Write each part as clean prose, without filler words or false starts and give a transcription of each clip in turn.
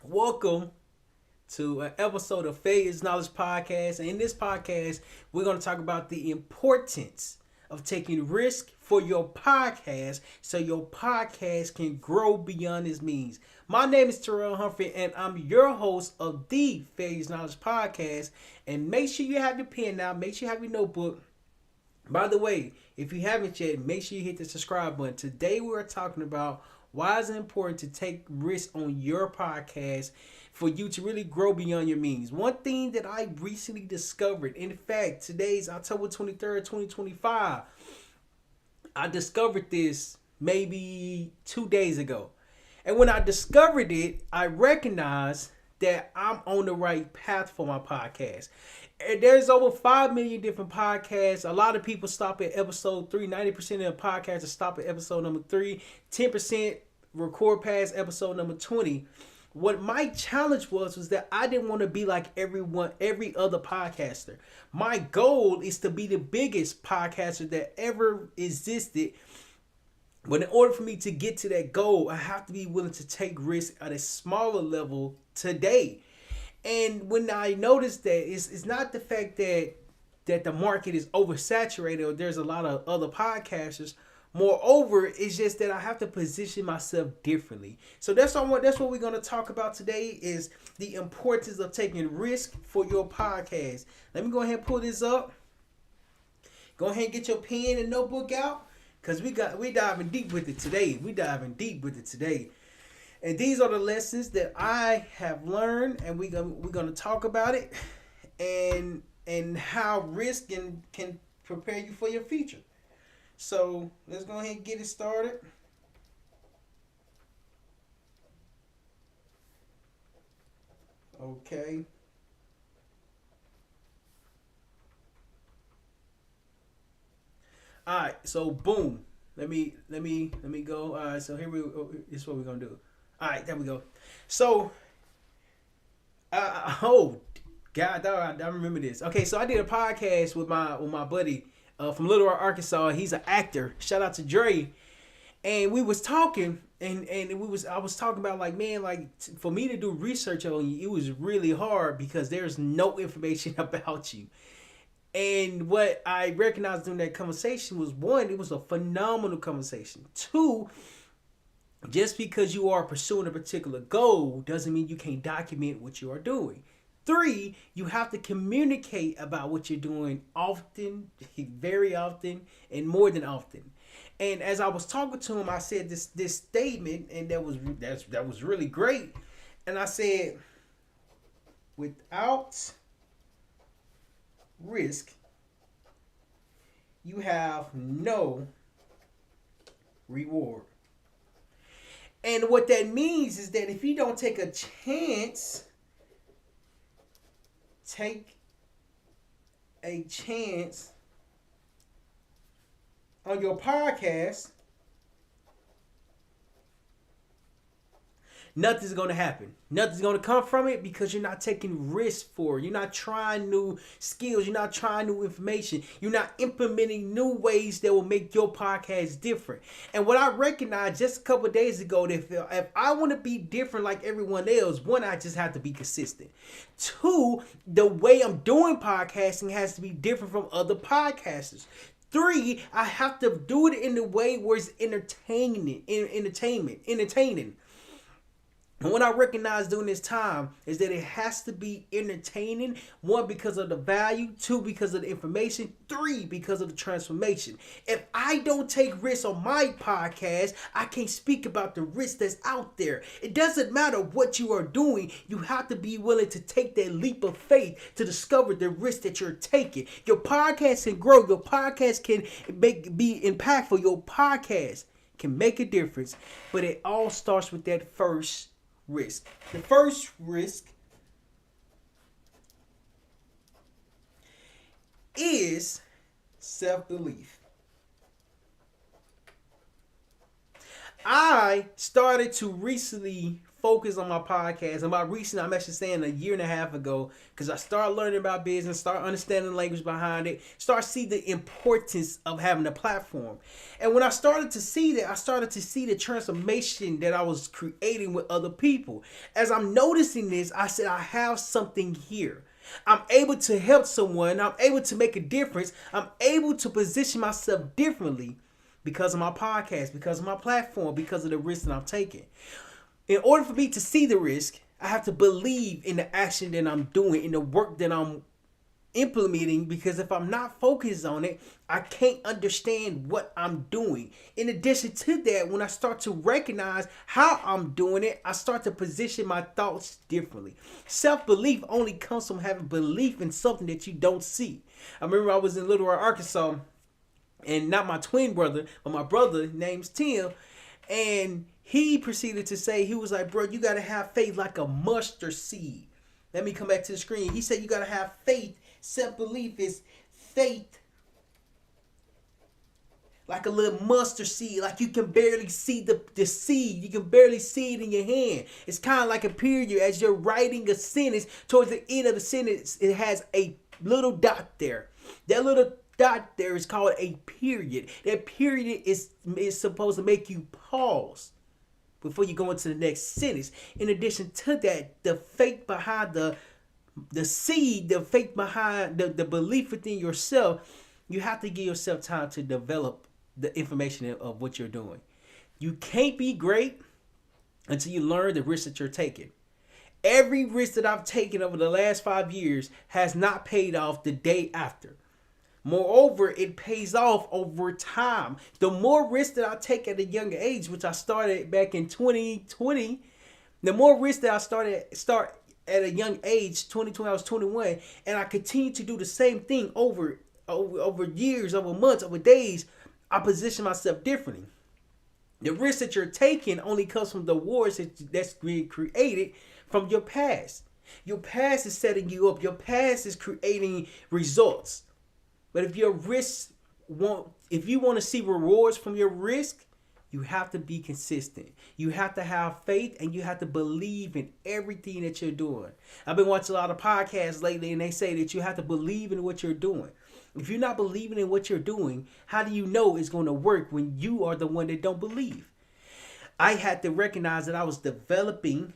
Welcome to an episode of Failures Knowledge Podcast. And in this podcast, we're going to talk about the importance of taking risk for your podcast so your podcast can grow beyond its means. My name is Terrell Humphrey, and I'm your host of the Failures Knowledge Podcast. And make sure you have your pen now, make sure you have your notebook. By the way, if you haven't yet, make sure you hit the subscribe button. Today we're talking about why is it important to take risks on your podcast for you to really grow beyond your means. One thing that I recently discovered, in fact, today's October 23rd, 2025, I discovered this maybe 2 days ago. And when I discovered it, I recognized that I'm on the right path for my podcast. And there's over 5 million different podcasts. A lot of people stop at episode 3. 90% of the podcasts stop at episode number 3. 10% record past episode number 20. What my challenge was that I didn't want to be like every other podcaster. My goal is to be the biggest podcaster that ever existed. But in order for me to get to that goal, I have to be willing to take risks at a smaller level today. And when I noticed that, it's not the fact that the market is oversaturated or there's a lot of other podcasters. Moreover, it's just that I have to position myself differently. So that's what we're going to talk about today is the importance of taking risk for your podcast. Let me go ahead and pull this up. Go ahead and get your pen and notebook out because we diving deep with it today. And these are the lessons that I have learned, and we're gonna talk about it, and how risk can prepare you for your future. So let's go ahead and get it started. Okay. All right. So boom. Let me go. All right. So here this is what we're gonna do. All right. There we go. So oh God, I remember this. Okay. So I did a podcast with my buddy from Little Rock, Arkansas. He's an actor. Shout out to Dre. And we was talking, and I was talking about like, man, like for me to do research on you, it was really hard because there's no information about you. And what I recognized during that conversation was, one, it was a phenomenal conversation. Two, just because you are pursuing a particular goal doesn't mean you can't document what you are doing. Three, you have to communicate about what you're doing often, very often, and more than often. And as I was talking to him, I said this statement, and that was really great. And I said, without risk, you have no reward. And what that means is that if you don't take a chance on your podcast, nothing's going to happen. Nothing's going to come from it because you're not taking risks for it. You're not trying new skills. You're not trying new information. You're not implementing new ways that will make your podcast different. And what I recognized just a couple of days ago, that if I want to be different like everyone else, one, I just have to be consistent. Two, the way I'm doing podcasting has to be different from other podcasters. Three, I have to do it in a way where it's entertaining. And what I recognize during this time is that it has to be entertaining. One, because of the value. Two, because of the information. Three, because of the transformation. If I don't take risks on my podcast, I can't speak about the risk that's out there. It doesn't matter what you are doing. You have to be willing to take that leap of faith to discover the risk that you're taking. Your podcast can grow. Your podcast can be impactful. Your podcast can make a difference. But it all starts with that first risk. The first risk is self-belief. I started to recently focus on my podcast. And by recent, I'm actually saying a year and a half ago, because I started learning about business, start understanding the language behind it, start see the importance of having a platform. And when I started to see that, I started to see the transformation that I was creating with other people. As I'm noticing this, I said, I have something here. I'm able to help someone. I'm able to make a difference. I'm able to position myself differently because of my podcast, because of my platform, because of the risk that I'm taking. In order for me to see the risk, I have to believe in the action that I'm doing, in the work that I'm implementing, because if I'm not focused on it, I can't understand what I'm doing. In addition to that, when I start to recognize how I'm doing it, I start to position my thoughts differently. Self-belief only comes from having belief in something that you don't see. I remember I was in Little Rock, Arkansas, and not my twin brother, but my brother named Tim, and he proceeded to say, he was like, bro, you got to have faith like a mustard seed. Let me come back to the screen. He said you got to have faith. Self-belief is faith like a little mustard seed. Like you can barely see the seed. You can barely see it in your hand. It's kind of like a period. As you're writing a sentence, towards the end of the sentence, it has a little dot there. That little dot there is called a period. That period is supposed to make you pause before you go into the next sentence. In addition to that, the faith behind the seed, the faith behind the belief within yourself, you have to give yourself time to develop the information of what you're doing. You can't be great until you learn the risks that you're taking. Every risk that I've taken over the last 5 years has not paid off the day after. Moreover, it pays off over time. The more risk that I take at a younger age, which I started back in 2020, the more risk that I start at a young age, 2020, I was 21, and I continue to do the same thing over years, over months, over days, I position myself differently. The risk that you're taking only comes from the rewards that's being created from your past. Your past is setting you up. Your past is creating results. But if you want to see rewards from your risk, you have to be consistent. You have to have faith, and you have to believe in everything that you're doing. I've been watching a lot of podcasts lately, and they say that you have to believe in what you're doing. If you're not believing in what you're doing, how do you know it's going to work when you are the one that don't believe? I had to recognize that I was developing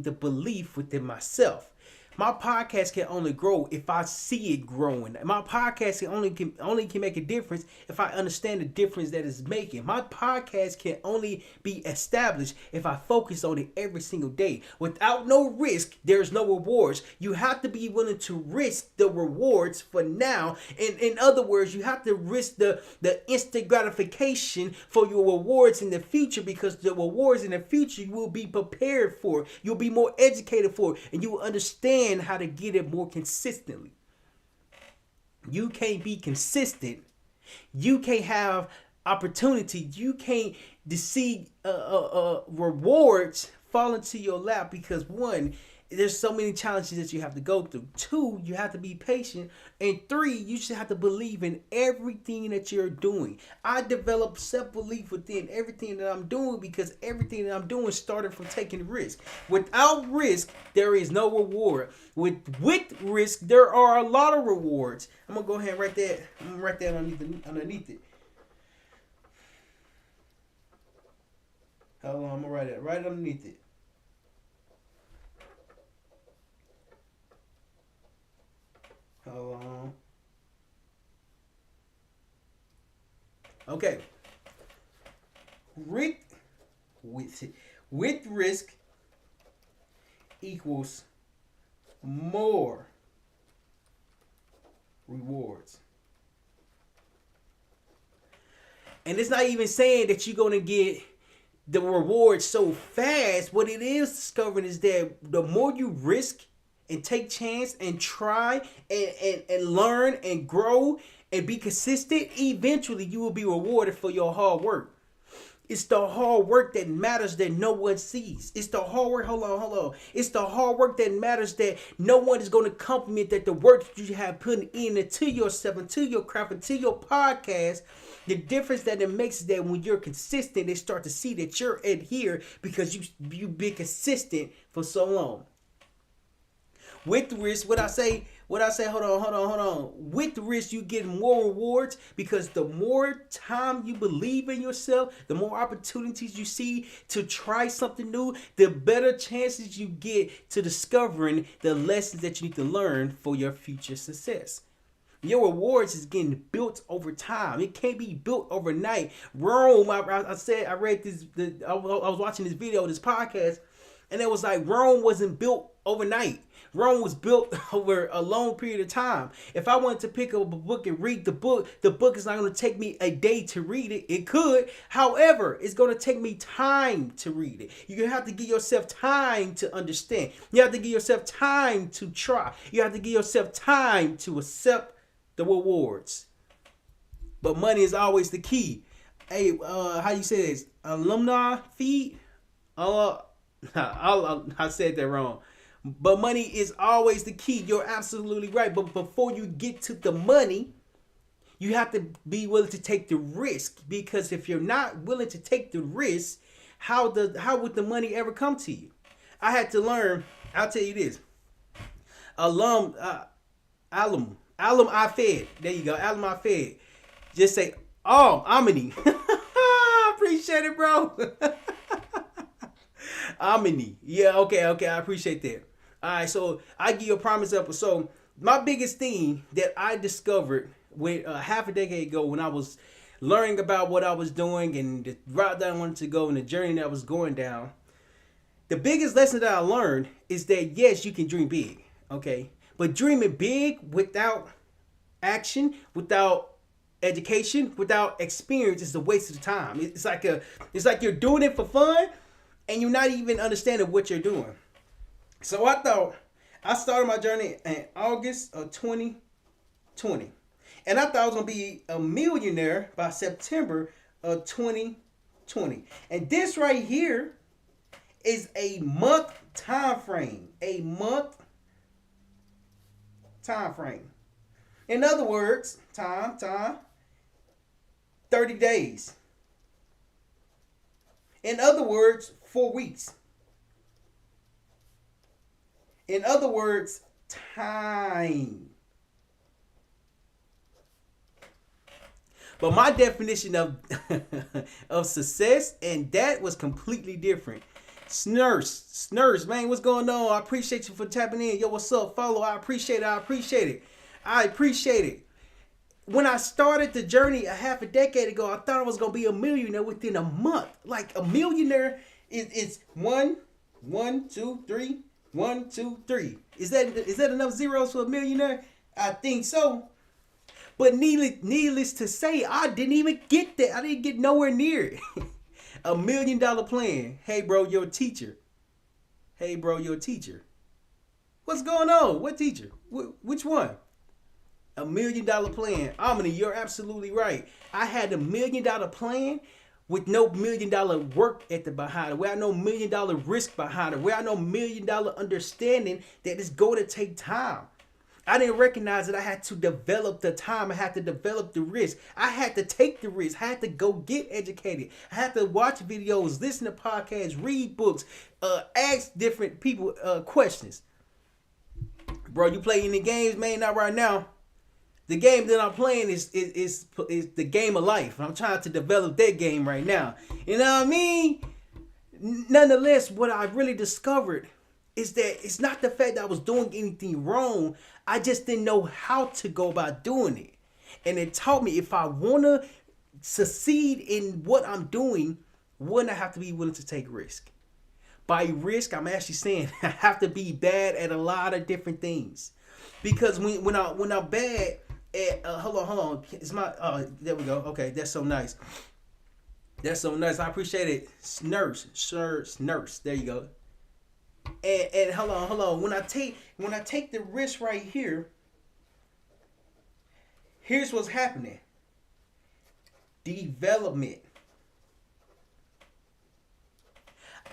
the belief within myself. My podcast can only grow if I see it growing. My podcast can make a difference if I understand the difference that it's making. My podcast can only be established if I focus on it every single day. Without no risk, there's no rewards. You have to be willing to risk the rewards for now. In other words, you have to risk the instant gratification for your rewards in the future, because the rewards in the future you will be prepared for. You'll be more educated for, and you will understand how to get it more consistently. You can't be consistent. You can't have opportunity. You can't see rewards fall into your lap, because one, there's so many challenges that you have to go through. Two, you have to be patient. And three, you should have to believe in everything that you're doing. I developed self-belief within everything that I'm doing, because everything that I'm doing started from taking risk. Without risk, there is no reward. With risk, there are a lot of rewards. I'm going to go ahead and write that. I'm going to write that underneath it. Hold on, I'm going to write it right underneath it. Hold on. Okay. With risk equals more rewards. And it's not even saying that you're going to get the reward so fast. What it is discovering is that the more you risk and take chance and try and learn and grow and be consistent, eventually you will be rewarded for your hard work. It's the hard work that matters that no one sees. It's the hard work. Hold on. It's the hard work that matters that no one is going to compliment that the work that you have put in into yourself, into your craft, into your podcast. The difference that it makes is that when you're consistent, they start to see that you're adhere because you've been consistent for so long. With the risk, hold on. With the risk, you get more rewards because the more time you believe in yourself, the more opportunities you see to try something new, the better chances you get to discovering the lessons that you need to learn for your future success. Your rewards is getting built over time. It can't be built overnight. Rome, I was watching this video, this podcast, and it was like Rome wasn't built overnight. Rome was built over a long period of time. If I wanted to pick up a book and read the book is not going to take me a day to read it. It could. However, it's going to take me time to read it. You have to give yourself time to understand. You have to give yourself time to try. You have to give yourself time to accept the rewards. But money is always the key. Hey, how you say this? Alumni feed? I said that wrong. But money is always the key. You're absolutely right. But before you get to the money, you have to be willing to take the risk. Because if you're not willing to take the risk, how would the money ever come to you? I had to learn. I'll tell you this. Alum I fed. There you go. Alum I fed. Just say, oh, Amini. Appreciate it, bro. Amini. Yeah, okay. I appreciate that. All right, so I give you a promise episode. So my biggest thing that I discovered when half a decade ago when I was learning about what I was doing and the route that I wanted to go and the journey that I was going down, the biggest lesson that I learned is that yes, you can dream big, okay? But dreaming big without action, without education, without experience is a waste of time. It's like you're doing it for fun and you're not even understanding what you're doing. So I started my journey in August of 2020. And I thought I was going to be a millionaire by September of 2020. And this right here is a month time frame. A month time frame. In other words, time, 30 days. In other words, 4 weeks. In other words, time. But my definition of of success and that was completely different. Snurse, man, what's going on? I appreciate you for tapping in. Yo, what's up? Follow. I appreciate it. When I started the journey a half a decade ago, I thought I was gonna be a millionaire within a month. Like a millionaire is 1, 2, 3. 1, 2, 3. Is that enough zeros for a millionaire? I think so. But needless to say, I didn't even get that. I didn't get nowhere near it. $1 million plan. Hey, bro, you're a teacher. What's going on? What teacher? Which one? $1 million plan. Amini, you're absolutely right. I had $1 million plan with no $1 million work at the behind it, where I know $1 million risk behind it, where I know $1 million understanding that it's going to take time. I didn't recognize that I had to develop the time. I had to develop the risk. I had to take the risk. I had to go get educated. I had to watch videos, listen to podcasts, read books, ask different people questions. Bro, you play any games, man? Not right now. The game that I'm playing is the game of life. I'm trying to develop that game right now. You know what I mean? Nonetheless, what I really discovered is that it's not the fact that I was doing anything wrong. I just didn't know how to go about doing it. And it taught me if I want to succeed in what I'm doing, wouldn't I have to be willing to take risk? By risk, I'm actually saying I have to be bad at a lot of different things. Because when I'm bad at hold on. It's my there we go. Okay, that's so nice. I appreciate it. Nurse. There you go. And hold on. When I take the risk right here, here's what's happening. Development.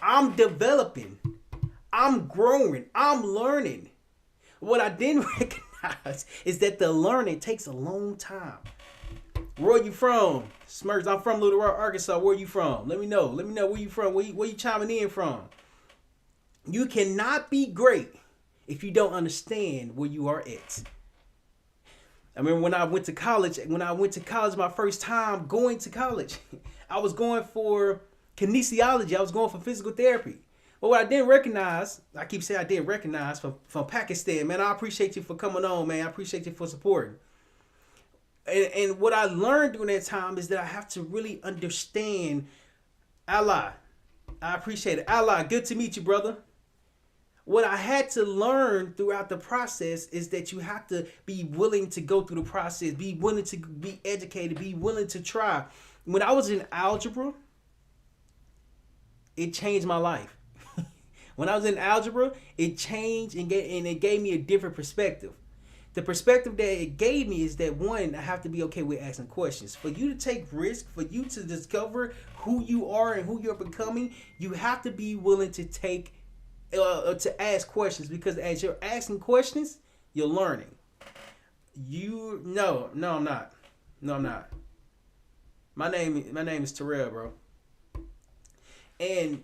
I'm developing. I'm growing. I'm learning. What I didn't recognize is that the learning takes a long time. Where you from? Smurfs, I'm from Little Rock, Arkansas. Where you from? Let me know. Let me know where you from. Where you chiming in from? You cannot be great if you don't understand where you are at. I remember when I went to college, my first time going to college, I was going for kinesiology. I was going for physical therapy. But what I didn't recognize, I keep saying I didn't recognize from Pakistan, man, I appreciate you for coming on, man. I appreciate you for supporting. And what I learned during that time is that I have to really understand Allah. I appreciate it. Allah, good to meet you, brother. What I had to learn throughout the process is that you have to be willing to go through the process, be willing to be educated, be willing to try. When I was in algebra, it changed my life. When I was in algebra, it changed and it gave me a different perspective. The perspective that it gave me is that, one, I have to be okay with asking questions. For you to take risk, for you to discover who you are and who you're becoming, you have to be willing to to ask questions, because as you're asking questions, you're learning. No, I'm not. No, I'm not. My name is Terrell, bro. And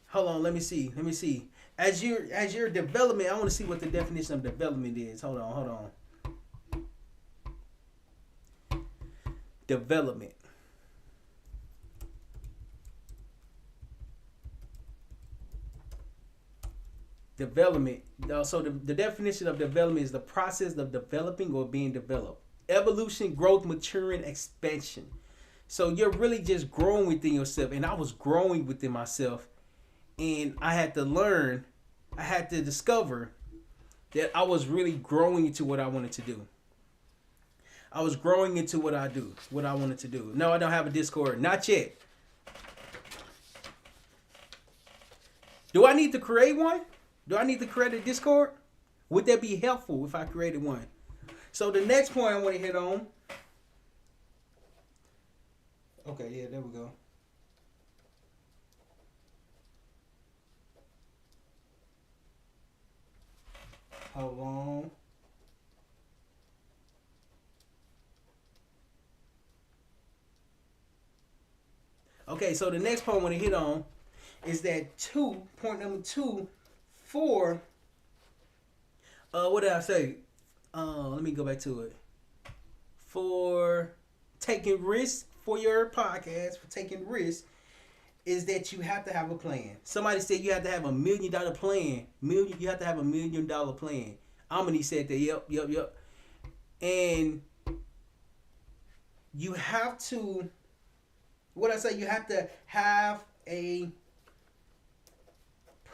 hold on, let me see. As your development, I want to see what the definition of development is. Hold on. Development. So the definition of development is the process of developing or being developed. Evolution, growth, maturing, expansion. So you're really just growing within yourself. And I was growing within myself. And I had to discover that I was really growing into what I wanted to do. I was growing into what I wanted to do. No, I don't have a Discord. Not yet. Do I need to create one? Do I need to create a Discord? Would that be helpful if I created one? So the next point I want to hit on. Okay, yeah, there we go. Hold on. Okay, so the next point I want to hit on is that point number 2 for what did I say? Let me go back to it. For taking risks for your podcast, for taking risks, is that you have to have a plan. Somebody said you have to have $1 million plan. You have to have $1 million plan. Amani said that. Yep. And you have to. What I say, you have to have a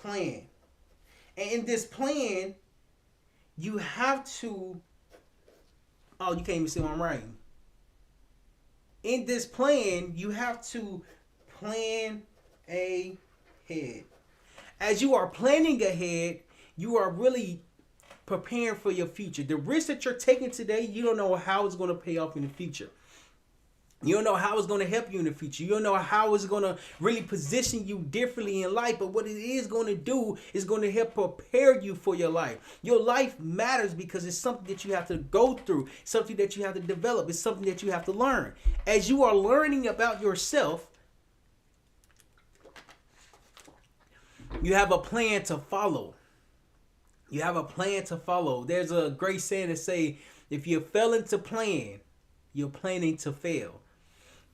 plan. And in this plan, you have to. Oh, you can't even see what I'm writing. In this plan, you have to plan ahead. As you are planning ahead, you are really preparing for your future. The risk that you're taking today, you don't know how it's going to pay off in the future. You don't know how it's going to help you in the future. You don't know how it's going to really position you differently in life. But what it is going to do is going to help prepare you for your life. Your life matters because it's something that you have to go through, something that you have to develop. It's something that you have to learn. As you are learning about yourself, you have a plan to follow. You have a plan to follow. There's a great saying that say, if you're failing to plan, you're planning to fail.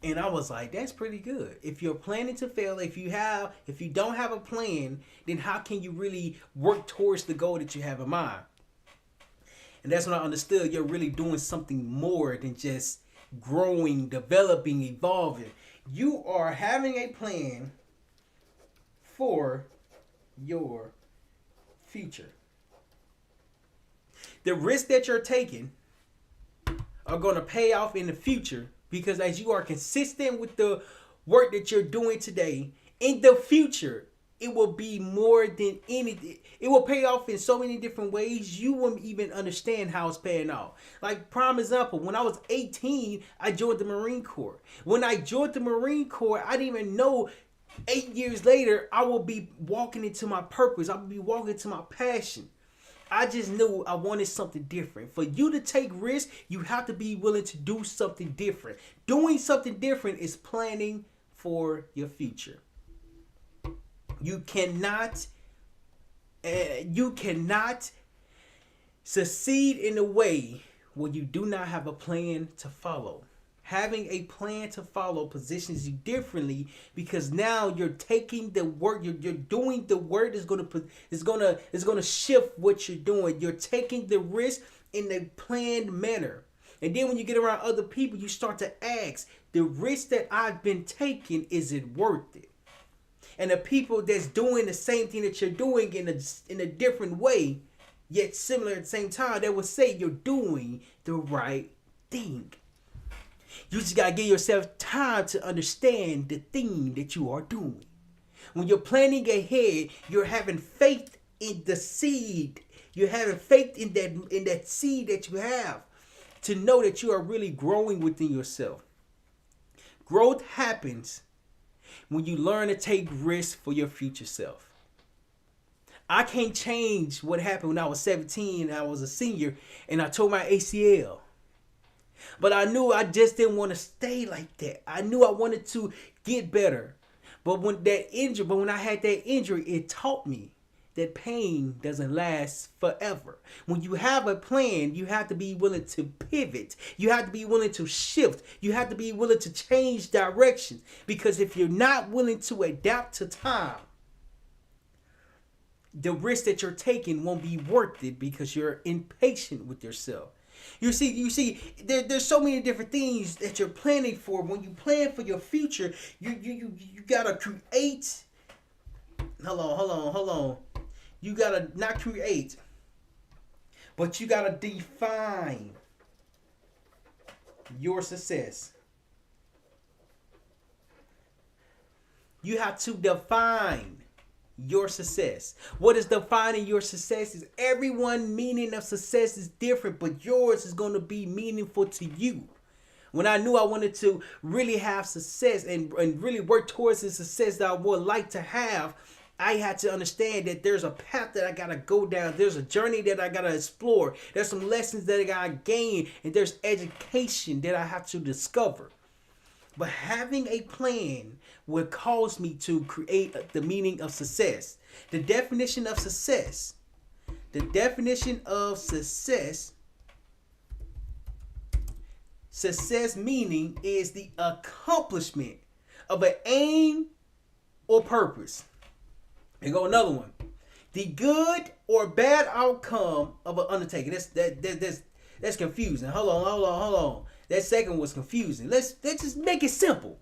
And I was like, that's pretty good. If you're planning to fail, if you don't have a plan, then how can you really work towards the goal that you have in mind? And that's when I understood you're really doing something more than just growing, developing, evolving. You are having a plan for your future. The risks that you're taking are going to pay off in the future, because as you are consistent with the work that you're doing today, in the future, it will be more than anything. It will pay off in so many different ways, you won't even understand how it's paying off. Like, prime example, when I was 18, I joined the Marine Corps. When I joined the Marine Corps, I didn't even know 8 years later, I will be walking into my purpose. I will be walking into my passion. I just knew I wanted something different. For you to take risks, you have to be willing to do something different. Doing something different is planning for your future. You cannot succeed in a way where you do not have a plan to follow. Having a plan to follow positions you differently, because now you're taking the work, you're doing the work that's gonna shift what you're doing. You're taking the risk in a planned manner. And then when you get around other people, you start to ask, the risk that I've been taking, is it worth it? And the people that's doing the same thing that you're doing in a different way, yet similar at the same time, they will say you're doing the right thing. You just gotta give yourself time to understand the thing that you are doing. When you're planning ahead, you're having faith in the seed. You're having faith in that seed that you have, to know that you are really growing within yourself. Growth happens when you learn to take risks for your future self. I can't change what happened when I was 17 and I was a senior and I tore my ACL. But I knew I just didn't want to stay like that. I knew I wanted to get better. But when I had that injury, it taught me that pain doesn't last forever. When you have a plan, you have to be willing to pivot. You have to be willing to shift. You have to be willing to change direction. Because if you're not willing to adapt to time, the risk that you're taking won't be worth it, because you're impatient with yourself. You see, there's so many different things that you're planning for. When you plan for your future, you gotta create. Hold on. You gotta not create, but you gotta define your success. You have to define your success. What is defining your success is everyone's meaning of success is different, but yours is going to be meaningful to you. When I knew I wanted to really have success and really work towards the success that I would like to have, I had to understand that there's a path that I got to go down. There's a journey that I got to explore. There's some lessons that I got to gain, and there's education that I have to discover. But having a plan will cause me to create the meaning of success. The definition of success. Success meaning is the accomplishment of an aim or purpose. And go another one. The good or bad outcome of an undertaking. That's confusing. Hold on. That second was confusing. Let's just make it simple.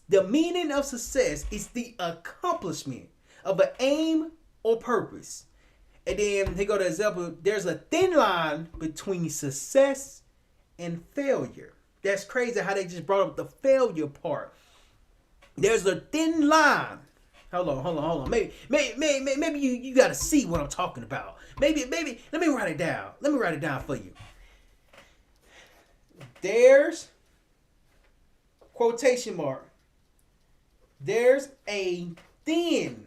The meaning of success is the accomplishment of an aim or purpose. And then here go the example. There's a thin line between success and failure. That's crazy how they just brought up the failure part. There's a thin line. Hold on. Maybe you gotta see what I'm talking about. Maybe let me write it down. Let me write it down for you. There's quotation mark. There's a thin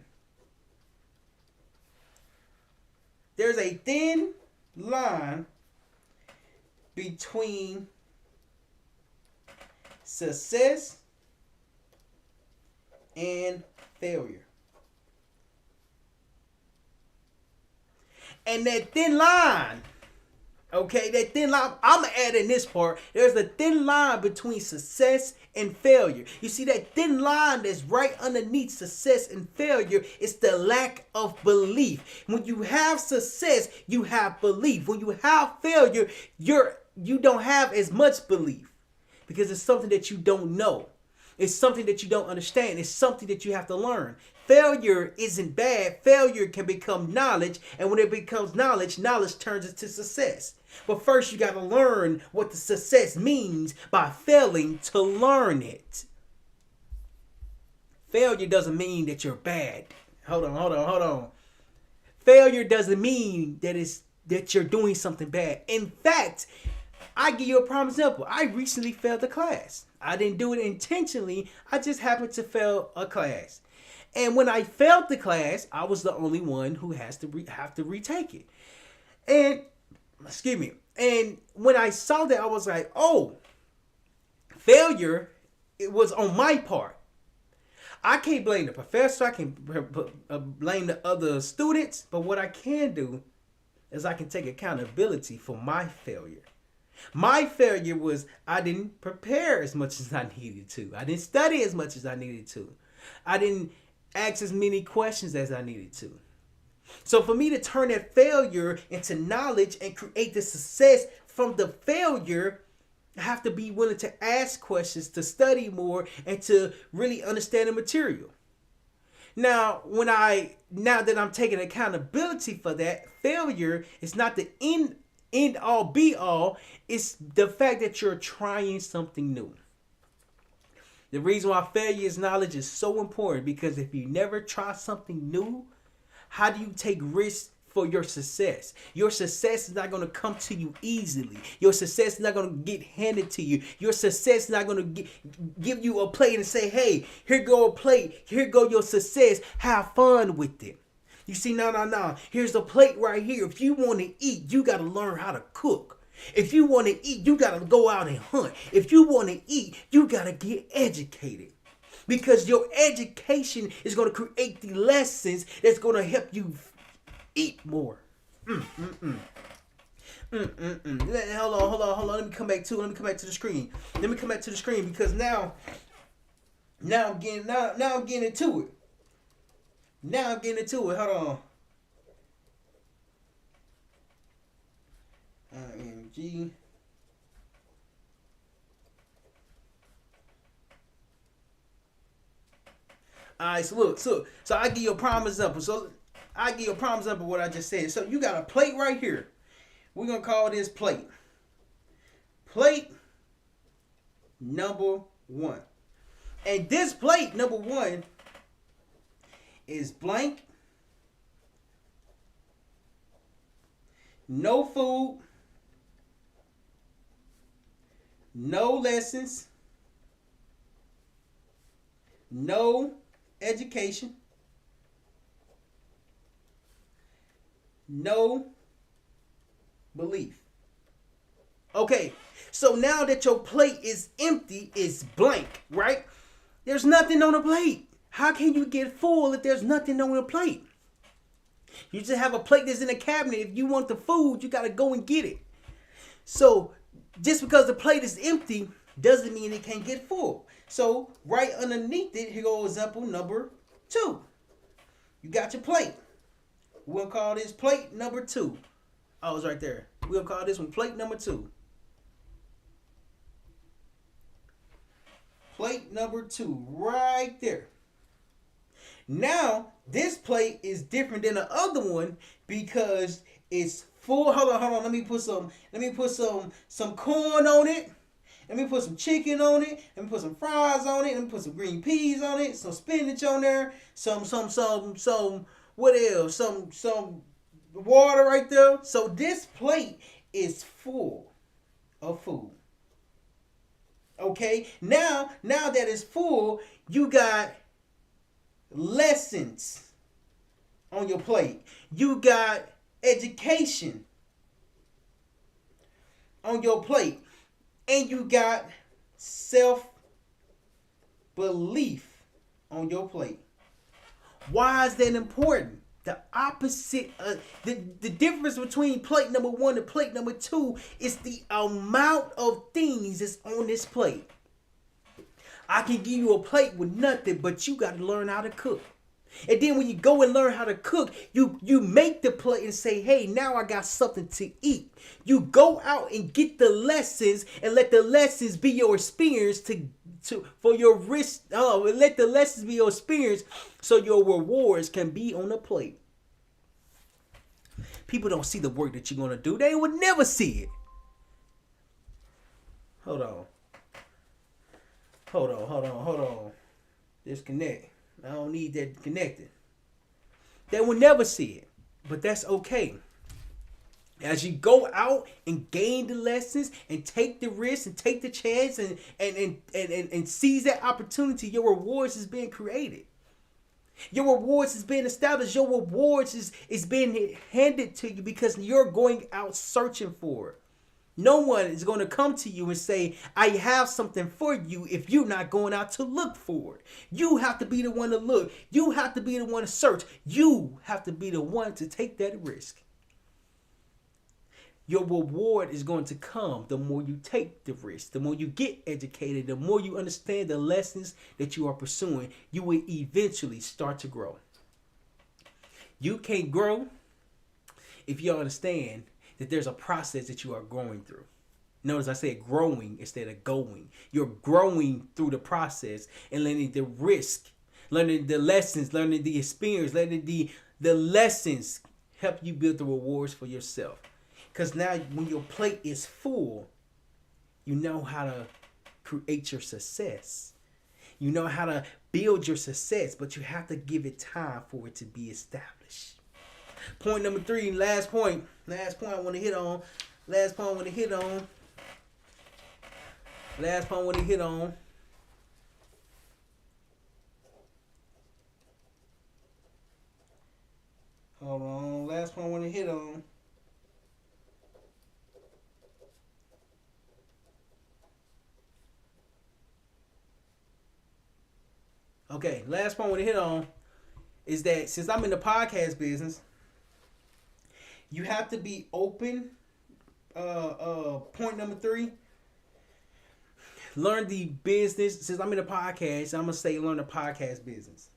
line between success and failure. And that thin line, I'm adding this part. There's a thin line between success and failure. You see that thin line that's right underneath success and failure is the lack of belief. When you have success, you have belief. When you have failure, you don't have as much belief, because it's something that you don't know. It's something that you don't understand. It's something that you have to learn. Failure isn't bad. Failure can become knowledge. And when it becomes knowledge, knowledge turns into success. But first, you got to learn what the success means by failing to learn it. Failure doesn't mean that you're bad. Hold on. Failure doesn't mean that you're doing something bad. In fact, I give you a prime example. I recently failed a class. I didn't do it intentionally. I just happened to fail a class. And when I failed the class, I was the only one who has to have to retake it. And excuse me. And when I saw that, I was like, "Oh, failure, it was on my part. I can't blame the professor. I can't blame the other students. But what I can do is I can take accountability for my failure. My failure was I didn't prepare as much as I needed to. I didn't study as much as I needed to. I didn't ask as many questions as I needed to. So for me to turn that failure into knowledge and create the success from the failure, I have to be willing to ask questions, to study more, and to really understand the material. Now that I'm taking accountability for that, failure is not the end all be all. It's the fact that you're trying something new. The reason why failure is knowledge is so important, because if you never try something new, how do you take risks for your success? Your success is not going to come to you easily. Your success is not going to get handed to you. Your success is not going to give you a plate and say, "Hey, here go a plate. Here go your success. Have fun with it." You see, no. Here's the plate right here. If you want to eat, you got to learn how to cook. If you want to eat, you got to go out and hunt. If you want to eat, you got to get educated. Because your education is going to create the lessons that's going to help you eat more. Hold on. Let me come back to the screen. Because now I'm getting into it. Hold on. IMG. Alright, so look, so I give you a prime example. Of what I just said. So you got a plate right here. We're gonna call this plate. Plate number 1. And this plate number 1 is blank. No food. No lessons. No education. No belief. Okay, so now that your plate is empty, it's blank, right? There's nothing on the plate. How can you get full if there's nothing on the plate? You just have a plate that's in a cabinet. If you want the food, you got to go and get it. So just because the plate is empty doesn't mean it can't get full. So right underneath it, here goes example number 2. You got your plate. We'll call this plate number 2. Oh, it's right there. We'll call this one plate number 2. Plate number 2, right there. Now, this plate is different than the other one because it's full. Hold on. Let me put some corn on it. Let me put some chicken on it. Let me put some fries on it. Let me put some green peas on it. Some spinach on there. Some what else? Some water right there. So this plate is full of food. Okay? Now that it's full, you got lessons on your plate. You got education on your plate. And you got self-belief on your plate. Why is that important? The opposite, the difference between plate number 1 and plate number 2 is the amount of things that's on this plate. I can give you a plate with nothing, but you got to learn how to cook. And then when you go and learn how to cook, you make the plate and say, "Hey, now I got something to eat." You go out and get the lessons and let the lessons be your experience for your risk. Let the lessons be your experience so your rewards can be on the plate. People don't see the work that you're going to do. They would never see it. Hold on. Disconnect. I don't need that connected. They will never see it, but that's okay. As you go out and gain the lessons and take the risk and take the chance and seize that opportunity, your rewards is being created. Your rewards is being established. Your rewards is being handed to you because you're going out searching for it. No one is going to come to you and say, I have something for you if you're not going out to look for it. You have to be the one to look. You have to be the one to search. You have to be the one to take that risk. Your reward is going to come the more you take the risk, the more you get educated, the more you understand the lessons that you are pursuing, you will eventually start to grow. You can't grow if you understand that there's a process that you are growing through. Notice I said growing instead of going. You're growing through the process and learning the risk, learning the lessons, learning the experience, learning the lessons help you build the rewards for yourself. Because now when your plate is full, you know how to create your success. You know how to build your success, but you have to give it time for it to be established. Point number 3, last point I want to hit on. Hold on, last point I want to hit on. Okay, last point I want to hit on is that since I'm in the podcast business, you have to be open. Point number 3, learn the business. Since I'm in the podcast, I'm going to say learn the podcast business.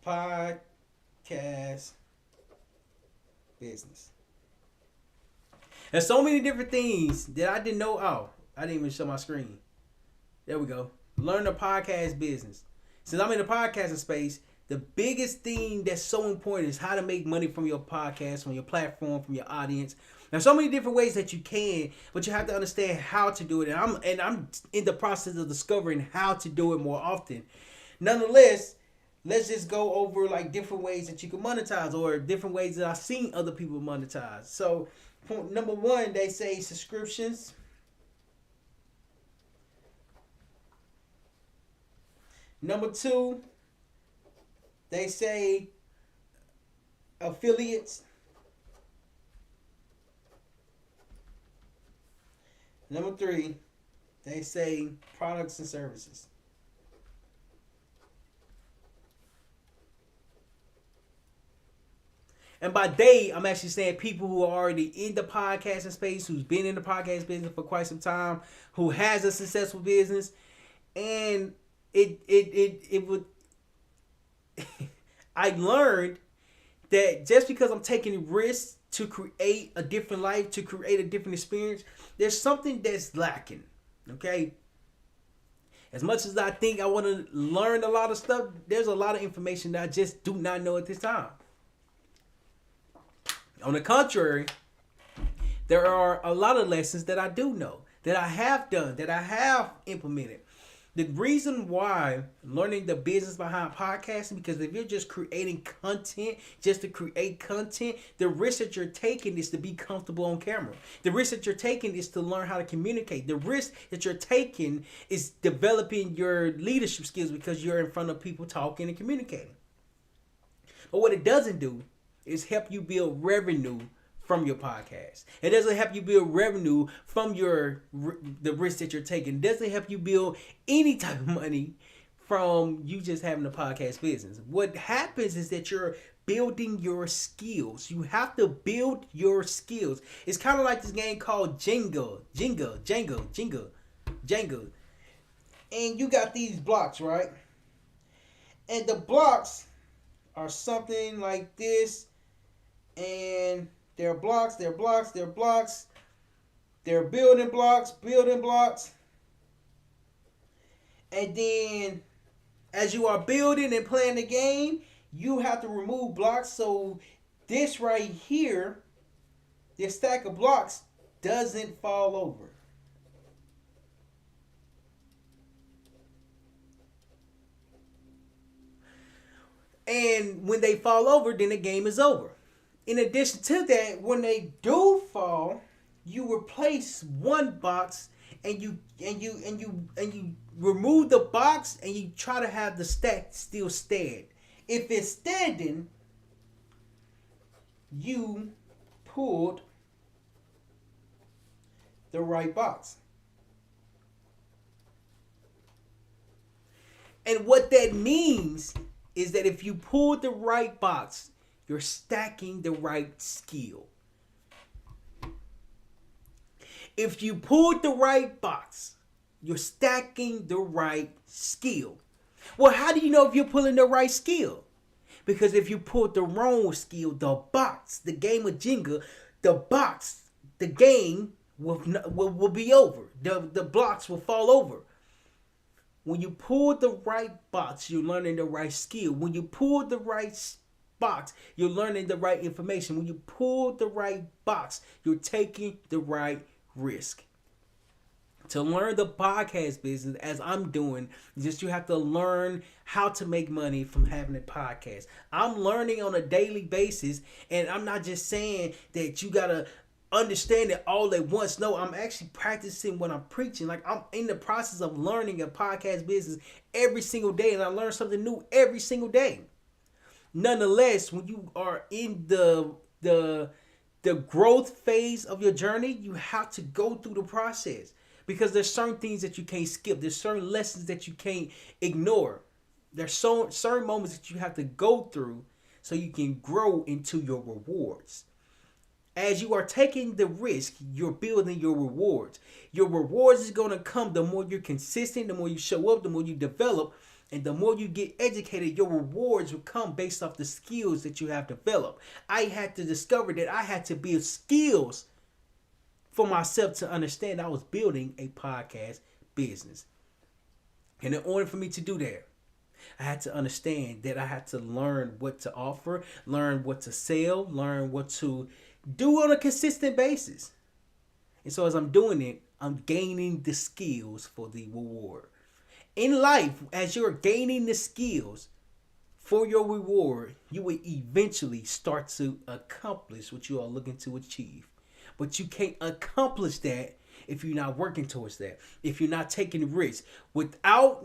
Podcast business. There's so many different things that I didn't know. Oh, I didn't even show my screen. There we go. Learn the podcast business. Since I'm in the podcasting space, the biggest thing that's so important is how to make money from your podcast, from your platform, from your audience. There's so many different ways that you can, but you have to understand how to do it. And I'm in the process of discovering how to do it more often. Nonetheless, let's just go over like different ways that you can monetize or different ways that I've seen other people monetize. So, point number 1, they say subscriptions. Number 2, they say affiliates. Number 3, they say products and services. And by they, I'm actually saying people who are already in the podcasting space, who's been in the podcast business for quite some time, who has a successful business, and it would. I learned that just because I'm taking risks to create a different life, to create a different experience, there's something that's lacking. Okay. As much as I think I want to learn a lot of stuff, there's a lot of information that I just do not know at this time. On the contrary, there are a lot of lessons that I do know, that I have done, that I have implemented. The reason why learning the business behind podcasting, because if you're just creating content, just to create content, the risk that you're taking is to be comfortable on camera. The risk that you're taking is to learn how to communicate. The risk that you're taking is developing your leadership skills because you're in front of people talking and communicating. But what it doesn't do is help you build revenue from your podcast. It doesn't help you build revenue from the risk that you're taking. It doesn't help you build any type of money from you just having a podcast business. What happens is that you're building your skills. You have to build your skills. It's kind of like this game called Jenga. And you got these blocks, right? And the blocks are something like this. And they're blocks. They're building blocks. And then as you are building and playing the game, you have to remove blocks. So this right here, this stack of blocks, doesn't fall over. And when they fall over, then the game is over. In addition to that, when they do fall, you replace one box and you remove the box and you try to have the stack still stand. If it's standing, you pulled the right box. And what that means is that if you pulled the right box, you're stacking the right skill. If you pulled the right box, you're stacking the right skill. Well, how do you know if you're pulling the right skill? Because if you pulled the wrong skill, the box, the game of Jenga, the game will be over. The blocks will fall over. When you pull the right box, you're learning the right skill. When you pull the right box, you're learning the right information. When you pull the right box, you're taking the right risk. To learn the podcast business, as I'm doing, just you have to learn how to make money from having a podcast. I'm learning on a daily basis, and I'm not just saying that you gotta understand it all at once. No, I'm actually practicing what I'm preaching. Like, I'm in the process of learning a podcast business every single day, and I learn something new every single day. Nonetheless, when you are in the growth phase of your journey, you have to go through the process. Because there's certain things that you can't skip. There's certain lessons that you can't ignore. There's certain moments that you have to go through so you can grow into your rewards. As you are taking the risk, you're building your rewards. Your rewards is going to come the more you're consistent, the more you show up, the more you develop, and the more you get educated. Your rewards will come based off the skills that you have developed. I had to discover that I had to build skills for myself to understand I was building a podcast business. And in order for me to do that, I had to understand that I had to learn what to offer, learn what to sell, learn what to do on a consistent basis. And so as I'm doing it, I'm gaining the skills for the reward. In life, as you're gaining the skills for your reward, you will eventually start to accomplish what you are looking to achieve. But you can't accomplish that if you're not working towards that. If you're not taking risks. Without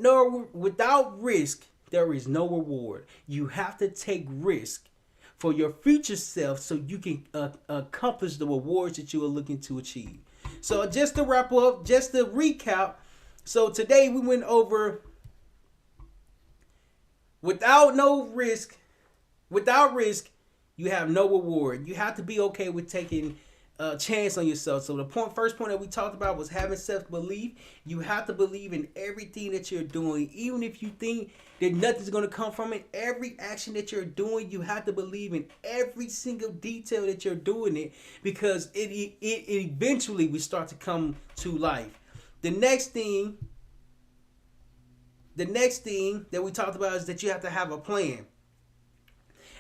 risk, there is no reward. You have to take risk for your future self so you can accomplish the rewards that you are looking to achieve. So just to wrap up, just to recap. So today we went over without risk, you have no reward. You have to be okay with taking a chance on yourself. So the first point that we talked about was having self-belief. You have to believe in everything that you're doing, even if you think that nothing's going to come from it. Every action that you're doing, you have to believe in every single detail that you're doing it, because it eventually will start to come to life. The next thing that we talked about is that you have to have a plan.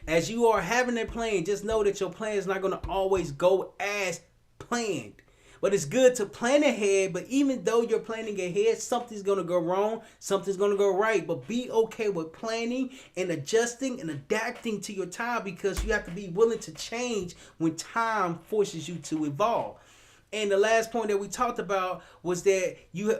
As you are having a plan, just know that your plan is not going to always go as planned. But it's good to plan ahead. But even though you're planning ahead, something's going to go wrong. Something's going to go right. But be okay with planning and adjusting and adapting to your time, because you have to be willing to change when time forces you to evolve. And the last point that we talked about was that you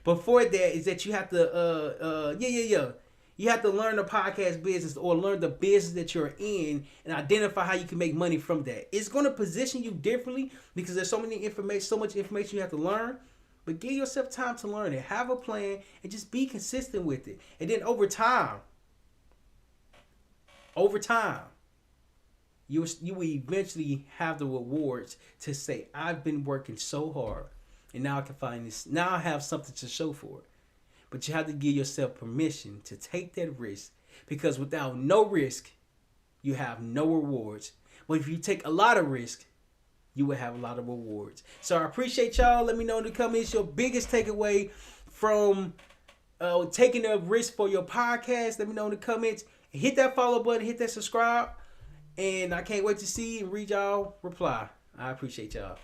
before that is that you have to you have to learn the podcast business, or learn the business that you're in, and identify how you can make money from that. It's going to position you differently because there's so much information you have to learn. But give yourself time to learn it. Have a plan and just be consistent with it. And then over time, you will eventually have the rewards to say, I've been working so hard, and now I can find this. Now I have something to show for it. But you have to give yourself permission to take that risk, because without no risk, you have no rewards. But if you take a lot of risk, you will have a lot of rewards. So I appreciate y'all. Let me know in the comments your biggest takeaway from taking the risk for your podcast. Let me know in the comments. And hit that follow button. Hit that subscribe. And I can't wait to see and read y'all reply. I appreciate y'all.